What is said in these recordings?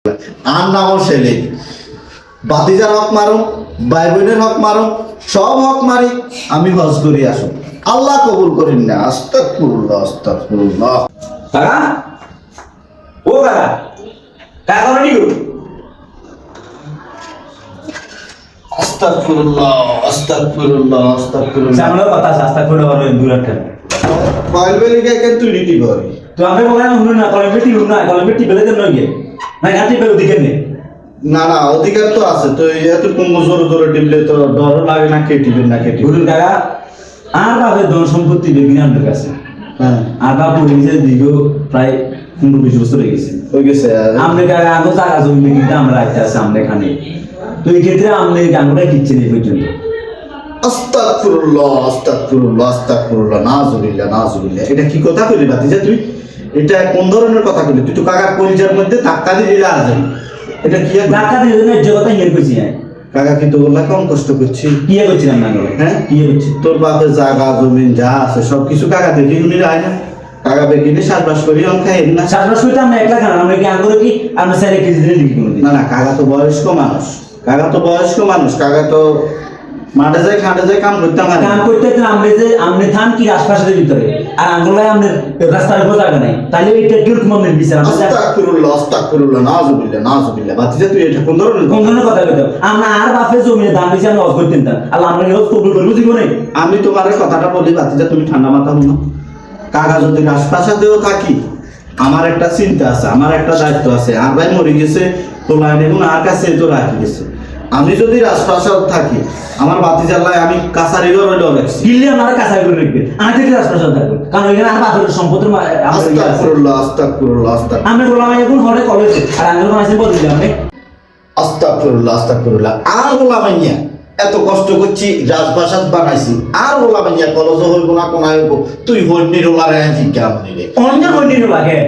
আর নামও সেলিম। বাতিজার হক মারো, ভাই বোনের হক মারো, সব হক মারি, আমি হজ করি আসো, আল্লাহ কবুল করেন না। আস্তাগফিরুল্লাহ আস্তাগফিরুল্লাহ। কাকা ও কাকা কাকা মানে কি আস্তাগফিরুল্লাহ আস্তাগফিরুল্লাহ আস্তাগফিরুল্লাহ। সামনে কথা শাস্তা করে আর দূরটা বাইল বেলিকে কেন তুই নীতি করি? তো আমি বললাম হুন না কলম বেটি হুন না কলম বেটি বেলে দেন নয় না গাটি বেলে দিকেন নে না না অধিকার তো আছে, তো এত কম জোরে জোরে টিপলে তো ডর লাগে না, কে টিপেন না কে টিপেন। হুন কাকা আর বাপে ধন সম্পত্তি বেগিন আমাদের কাছে হ্যাঁ আর বাপ মরে গেছে দীর্ঘ প্রায় 15-20 বছর হয়ে গেছে। হয়ে গেছে। আমরা কাকা আগে জায়গা জমি কিন্তু আমরা রাখতে আছে আমরা এখানে, তো এই ক্ষেত্রে আমরা গানটা কিচ্ছি নেই পর্যন্ত। আস্তাগফিরুল্লাহ আস্তাগফিরুল্লাহ আস্তাগফিরুল্লাহ, নাযুবিল্লাহ নাযুবিল্লাহ। এটা কি কথা কইলি বাতিজা তুই? এটা কোন ধরনের কথা কইলি? তুই তো কাকার কলিজার মধ্যে ধাক্কা দিলি আছেন। এটা কি ধাক্কা দিয়ে দেন যে কথা হিয়ার কইছি না কাকা, কিন্তু বললা কম কষ্ট করছি। কি করছিলাম না হ্যাঁ কি করছি তোর বাপের জায়গা জমিন যা আছে সবকিছু কাকা দেখি উনি রায় না, কাকা বেকিনি চাষবাস করি অন খাই না। চাষবাস করতে আমরা একলা খান, আমরা কি আঙ্গুরে কি আমরা স্যারে কেজি দিলে লিখি কোনো না না কাকা তো বয়স্ক মানুষ, কাকা তো বয়স্ক মানুষ, কাকা তো মাঠে যায় খাটে যায় কাম করতে পারে। কাম করতে আমরা যে আমনে থান কি আশপাশের ভিতরে আর আঙ্গুলে আমাদের রাস্তার উপর জায়গা নাই, তাহলে এটা কি রকম আমাদের বিচার? আস্তাগফিরুল্লাহ আস্তাগফিরুল্লাহ, নাযুবিল্লাহ নাযুবিল্লাহ। বাতিজা তুই এটা কোন ধরনের কোন ধরনের কথা কইতাম? আমরা আর বাপের জমিনে দাম দিছি আমরা হজ করতেন না, আল্লাহ আমরা হজ কবুল করব জীবনে। আমি তোমার কথাটা বলি বাতিজা, তুমি ঠান্ডা মাথা হও। কাকা যদি রাজপ্রাসাদেও থাকি, আমার একটা চিন্তা আছে, আমার একটা দায়িত্ব আছে। আর ভাই মরে গেছে তো লাইন এবং আর কাছে তো রাখি গেছে। আমি যদি রাজপ্রাসাদ থাকি, আমার বাতিজাল্লায় আমি কাছারি ঘর হইলেও রাখছি। কিল্লে আমার কাছে করে রাখবে, আমি থেকে রাজপ্রাসাদ থাকবো, কারণ এখানে আর বাপের সম্পত্তির আস্তাগফিরুল্লাহ আস্তাগফিরুল্লাহ আস্তাগফিরুল্লাহ। আমরা বললাম এখন হলে কলেজে আর আঙ্গুল মাসে বলে দিলাম আস্তাগফিরুল্লাহ আস্তাগফিরুল্লাহ। আর গোলামাইয়া এত কষ্ট করছি, রাজপ্রাসাদ বানাইছি, আর গোলামাইয়া কলেজ হইব না কোন হইব? তুই হন্যির ওলারে জিজ্ঞাম নিলে অন্য হন্ডির লাগে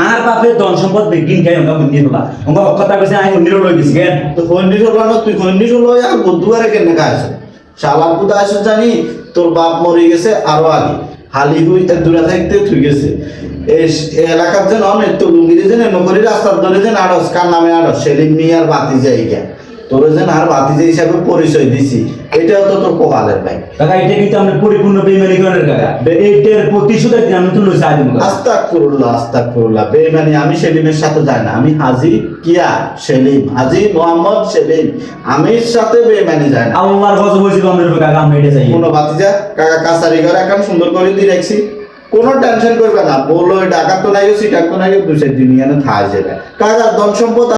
আর বাপের ধন সম্পদ বেগিন খাই অঙ্কা হন্ডির হলা অঙ্কা কথা কইছে আমি হন্ডির লই গেছি কেন? তো হন্যির ওলা না, তুই হন্যির ওলা আর বন্ধুয়ারে কেন খাইছ? শালার পুতা আসে জানি তোর বাপ মরে গেছে আরো আগে, হালি হইতে দূরে থাকতে তুই গেছে এই এলাকার যেন অনেক তো লুঙ্গিরে যেন নকরি রাস্তার ধরে যেন আড়স, কার নামে আড়স, সেলিম মিয়ার বাতি জায়গা তোর যেন আর বাতিজা হিসাবে পরিচয় দিছি, এটাও তো তোর কোহালের ভাই। কাকা এটা কিন্তু আমরা পরিপূর্ণ বেইমানি করার কাকা, এইটার প্রতিশোধ একদিন আমি তুলে চাই দেবো। আস্তাগফিরুল্লাহ আস্তাগফিরুল্লাহ। বেঈমানি আমি সেলিমের সাথে যাই না, আমি হাজী কিয়া সেলিম, হাজী মোহাম্মদ সেলিম, আমির সাথে বেঈমানি যায় না। আল্লাহর গজব হইছিল আমরা কাকা, আমরা এটা চাই। কোনো বাতিজা কাকা কাছারি ঘরে এখন সুন্দর করে দিয়ে রাখছি, কোনো টেনশন করবে না। বললো ডাকাত তো নাই, সিটাক তো নাই, 2-4 দিন এনে থাই যাবে। কাকা ধন সম্পদ